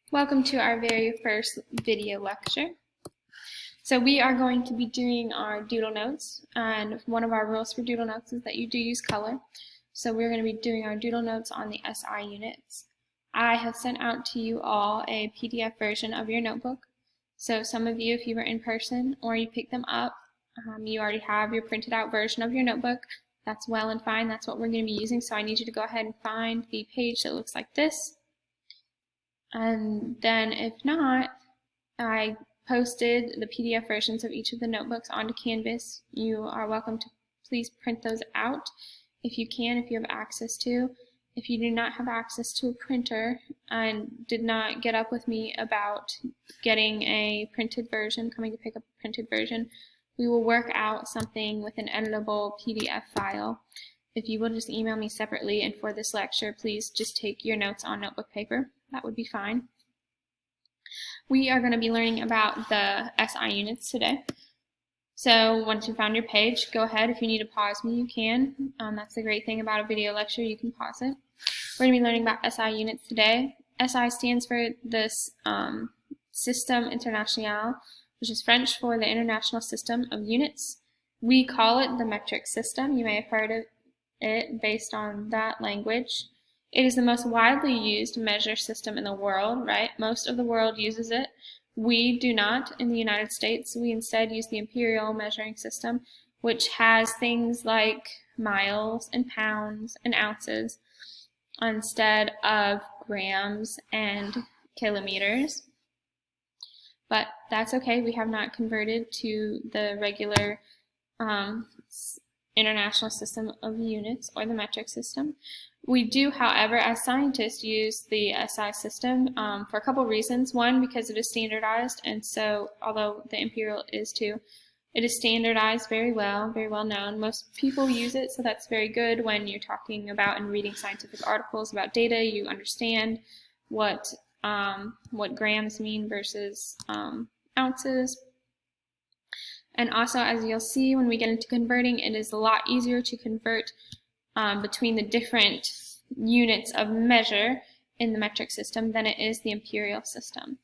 Welcome to our very first video lecture. So we are going to be doing our doodle notes, and one of our rules for doodle notes is that you do use color. So we're going to be doing our doodle notes on the SI units. I have sent out to you all a PDF version of your notebook. So some of you, if you were in person or you picked them up, you already have your printed out version of your notebook. That's well and fine. That's what we're going to be using. So I need you to go ahead and find the page that looks like this. And then if not, I posted the PDF versions of each of the notebooks onto Canvas. You are welcome to please print those out if you can, if you have access to. If you do not have access to a printer and did not get up with me about getting a printed version, coming to pick up a printed version, we will work out something with an editable PDF file. If you will just email me separately, and for this lecture, please just take your notes on notebook paper. That would be fine. We are going to be learning about the SI units today. So once you found your page, go ahead. If you need to pause me, you can. That's the great thing about a video lecture. You can pause it. We're going to be learning about SI units today. SI stands for this Système International, which is French for the International System of Units. We call it the metric system. You may have heard of it based on that language. It is the most widely used measure system in the world, right? Most of the world uses it. We do not in the United States. We instead use the imperial measuring system, which has things like miles and pounds and ounces instead of grams and kilometers. But that's okay. We have not converted to the regular international system of units or the metric system. We do, however, as scientists, use the SI system for a couple of reasons. One, because it is standardized, and so although the imperial is too, it is standardized very well known. Most people use it, so that's very good when you're talking about and reading scientific articles about data. You understand what grams mean versus ounces. And also, as you'll see when we get into converting, it is a lot easier to convert between the different units of measure in the metric system than it is the imperial system.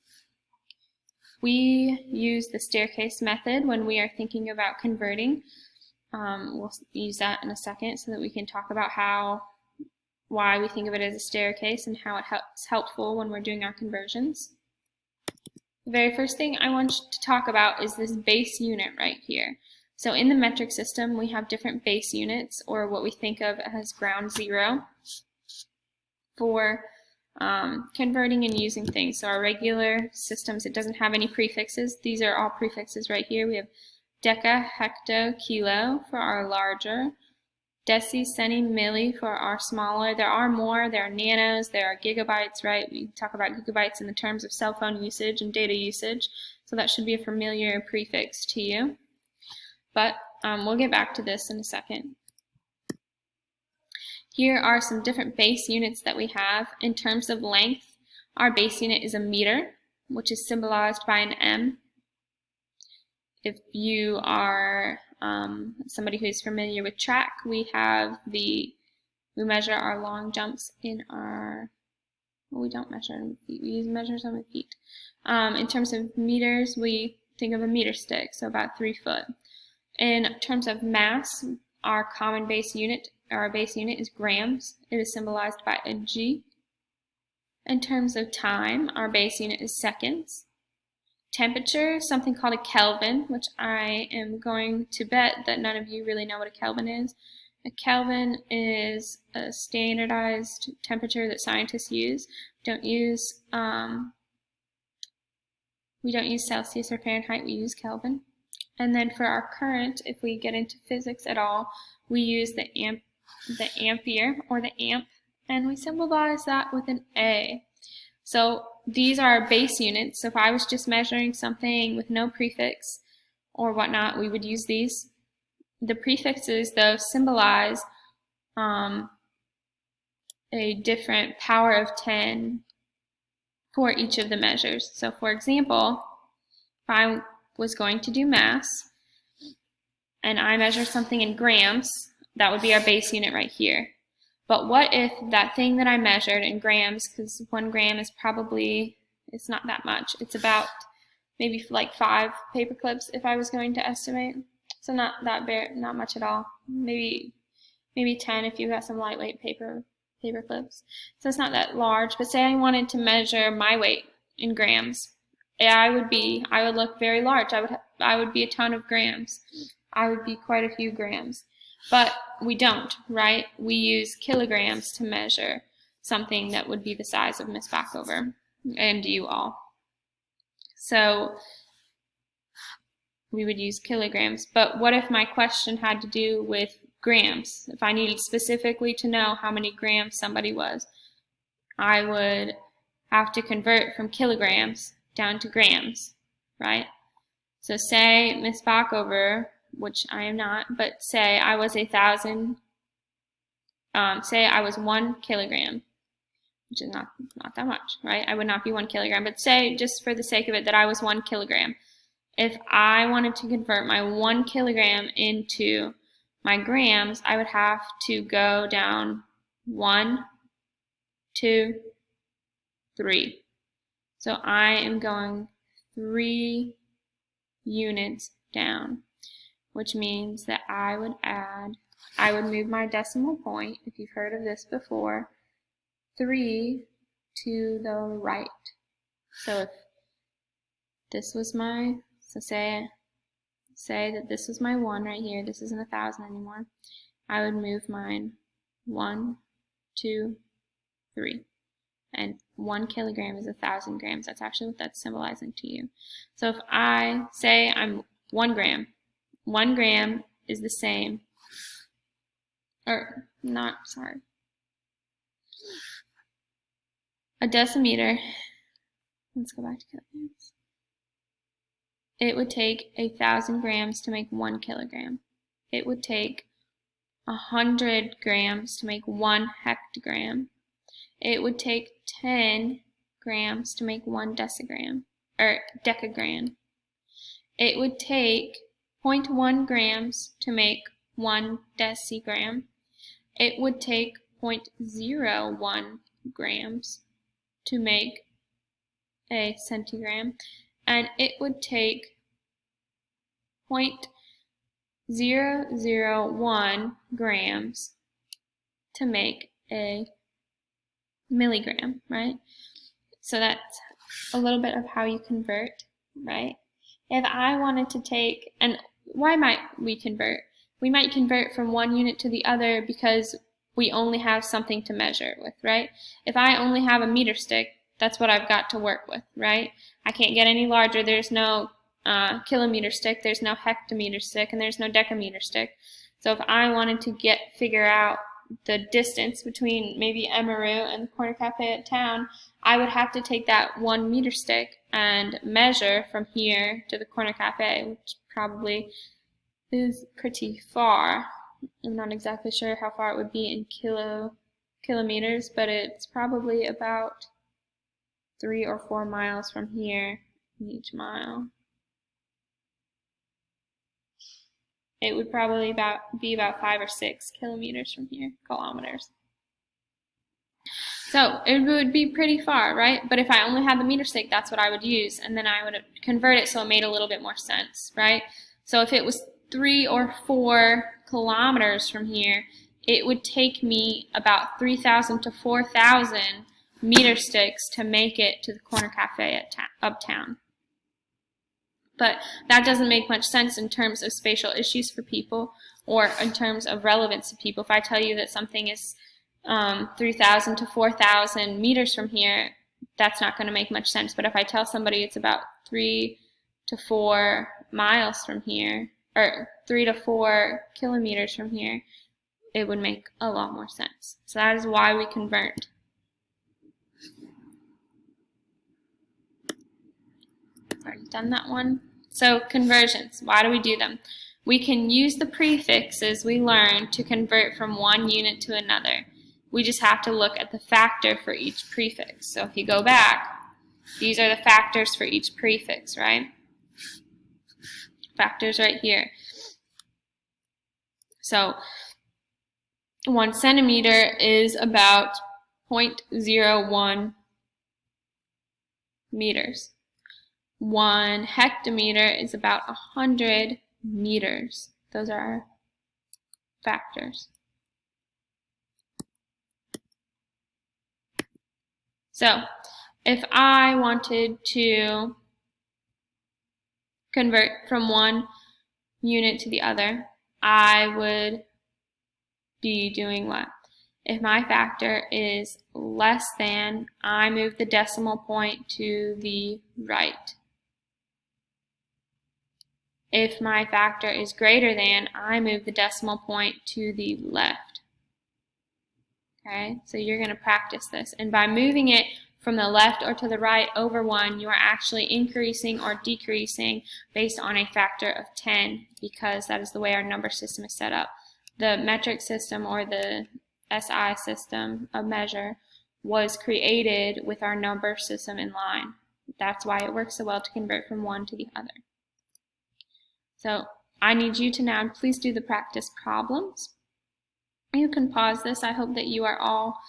We use the staircase method when we are thinking about converting. We'll use that in a second so that we can talk about why we think of it as a staircase and how it's helpful when we're doing our conversions. The very first thing I want to talk about is this base unit right here. So in the metric system, we have different base units, or what we think of as ground zero, for converting and using things. So our regular systems, it doesn't have any prefixes. These are all prefixes right here. We have deca, hecto, kilo for our larger, deci, centi, milli for our smaller. There are more. There are nanos. There are gigabytes, right? We talk about gigabytes in the terms of cell phone usage and data usage. So that should be a familiar prefix to you. But we'll get back to this in a second. Here are some different base units that we have. In terms of length, our base unit is a meter, which is symbolized by an M. If you are somebody who is familiar with track, we measure our long jumps in our, well, we don't measure in feet, we use measures on the feet. In terms of meters, we think of a meter stick, so about 3 foot. In terms of mass, our common base unit, our base unit is grams. It is symbolized by a G. In terms of time, our base unit is seconds. Temperature, something called a Kelvin, which I am going to bet that none of you really know what a Kelvin is. A Kelvin is a standardized temperature that scientists use. We don't use Celsius or Fahrenheit, we use Kelvin. And then for our current, if we get into physics at all, we use the ampere or the amp, and we symbolize that with an A. So these are our base units. So if I was just measuring something with no prefix or whatnot, we would use these. The prefixes, though, symbolize a different power of 10 for each of the measures. So for example, if I was going to do mass and I measure something in grams, that would be our base unit right here. But what if that thing that I measured in grams, because 1 gram is probably It's not that much. It's about maybe like 5 paper clips if I was going to estimate. So not much at all. Maybe 10 if you got some lightweight paper clips. So it's not that large. But say I wanted to measure my weight in grams, I would look very large. I would be a ton of grams. I would be quite a few grams. But we don't, right? We use kilograms to measure something that would be the size of Miss Backover and you all. So we would use kilograms. But what if my question had to do with grams? If I needed specifically to know how many grams somebody was, I would have to convert from kilograms down to grams, right? So say Miss Backover, which I am not, but say I was 1,000, say I was 1 kilogram, which is not that much, right? I would not be 1 kilogram, but say, just for the sake of it, that I was 1 kilogram. If I wanted to convert my 1 kilogram into my grams, I would have to go down 1, 2, 3. So I am going 3 units down, which means that I would move my decimal point, if you've heard of this before, 3 to the right. So if this was my, so say that this was my 1 right here, this isn't 1,000 anymore, I would move mine 1, 2, 3. And 1 kilogram is 1,000 grams. That's actually what that's symbolizing to you. So if I say I'm 1 gram, 1 gram is the same, or not, sorry. A decimeter, let's go back to kilograms. It would take 1,000 grams to make 1 kilogram. It would take 100 grams to make 1 hectogram. It would take 10 grams to make 1 decigram, or decagram. It would take 0.1 grams to make 1 decigram. It would take 0.01 grams to make a centigram. And it would take 0.001 grams to make a milligram, right? So that's a little bit of how you convert, right? If I wanted to take, and why might we convert? We might convert from one unit to the other because we only have something to measure it with, right? If I only have a meter stick, that's what I've got to work with, right? I can't get any larger. There's no kilometer stick, there's no hectometer stick, and there's no decameter stick. So if I wanted to figure out the distance between maybe Emeroo and the Corner Cafe at town, I would have to take that 1 meter stick and measure from here to the Corner Cafe, which probably is pretty far. I'm not exactly sure how far it would be in kilometers, but it's probably about 3 or 4 miles from here in each mile. It would probably be about 5 or 6 kilometers from here, kilometers. So it would be pretty far, right? But if I only had the meter stick, that's what I would use, and then I would convert it so it made a little bit more sense, right? So if it was 3 or 4 kilometers from here, it would take me about 3,000 to 4,000 meter sticks to make it to the Corner Cafe at uptown. But that doesn't make much sense in terms of spatial issues for people or in terms of relevance to people. If I tell you that something is 3,000 to 4,000 meters from here, that's not going to make much sense. But if I tell somebody it's about 3 to 4 miles from here, or 3 to 4 kilometers from here, it would make a lot more sense. So that is why we convert. I've already done that one. So conversions, why do we do them? We can use the prefixes we learned to convert from one unit to another. We just have to look at the factor for each prefix. So if you go back, these are the factors for each prefix, right? Factors right here. So 1 centimeter is about 0.01 meters. 1 hectometer is about 100 meters. Those are our factors. So, if I wanted to convert from one unit to the other, I would be doing what? If my factor is less than, I move the decimal point to the right. If my factor is greater than, I move the decimal point to the left. Okay, so you're going to practice this. And by moving it from the left or to the right over 1, you are actually increasing or decreasing based on a factor of 10, because that is the way our number system is set up. The metric system, or the SI system of measure, was created with our number system in line. That's why it works so well to convert from one to the other. So I need you to now please do the practice problems. You can pause this. I hope that you are all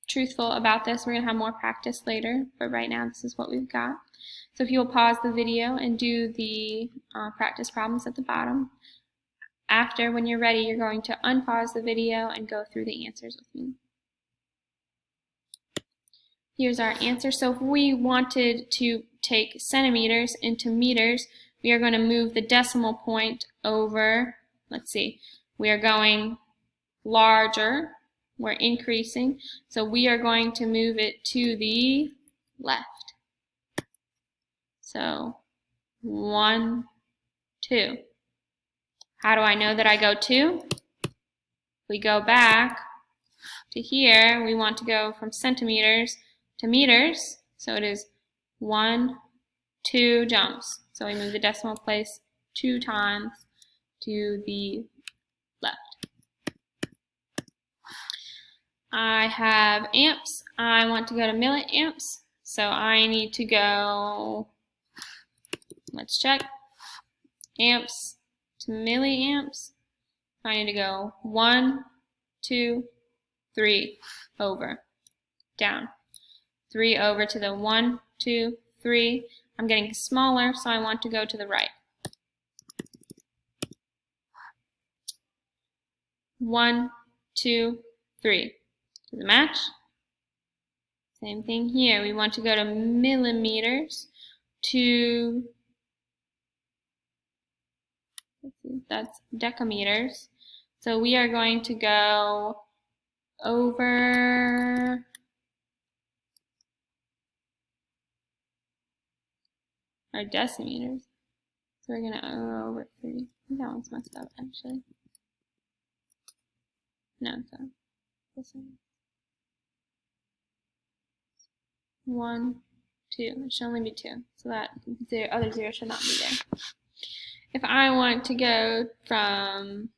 truthful about this. We're going to have more practice later, but right now this is what we've got. So if you'll pause the video and do the practice problems at the bottom. After, when you're ready, you're going to unpause the video and go through the answers with me. Here's our answer. So if we wanted to take centimeters into meters, we are going to move the decimal point over, let's see, we are going larger, we're increasing, so we are going to move it to the left. So 1, 2. How do I know that I go 2? We go back to here, we want to go from centimeters to meters, so it is 1, 2 jumps. So we move the decimal place 2 times to the left. I have amps. I want to go to milliamps, so I need to go, let's check, amps to milliamps. I need to go 1, 2, 3 over, down, 3 over to the 1, 2, 3. I'm getting smaller, so I want to go to the right. 1, 2, 3. Does it match? Same thing here. We want to go to millimeters to, let's see, that's decameters. So we are going to go over our decimeters. So we're going to go over 3. I think that one's messed up, actually. No, it's not. This one. 1, 2. It should only be 2, so that the other 0 should not be there. If I want to go from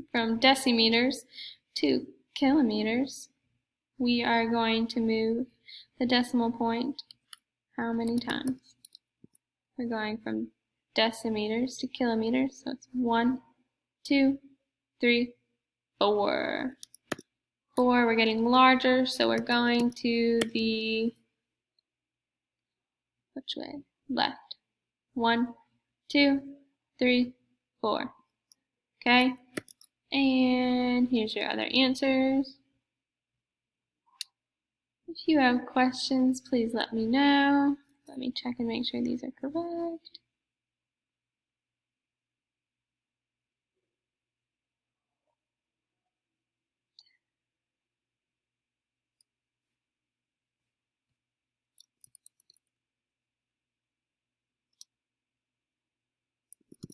decimeters to kilometers, we are going to move the decimal point how many times? We're going from decimeters to kilometers, so it's 1, 2, 3, 4. 4, we're getting larger, so we're going to the, which way? Left. 1, 2, 3, 4. Okay? And here's your other answers. If you have questions, please let me know. Let me check and make sure these are correct.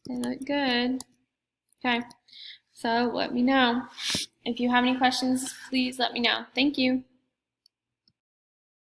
They look good. Okay, so let me know. If you have any questions, please let me know. Thank you.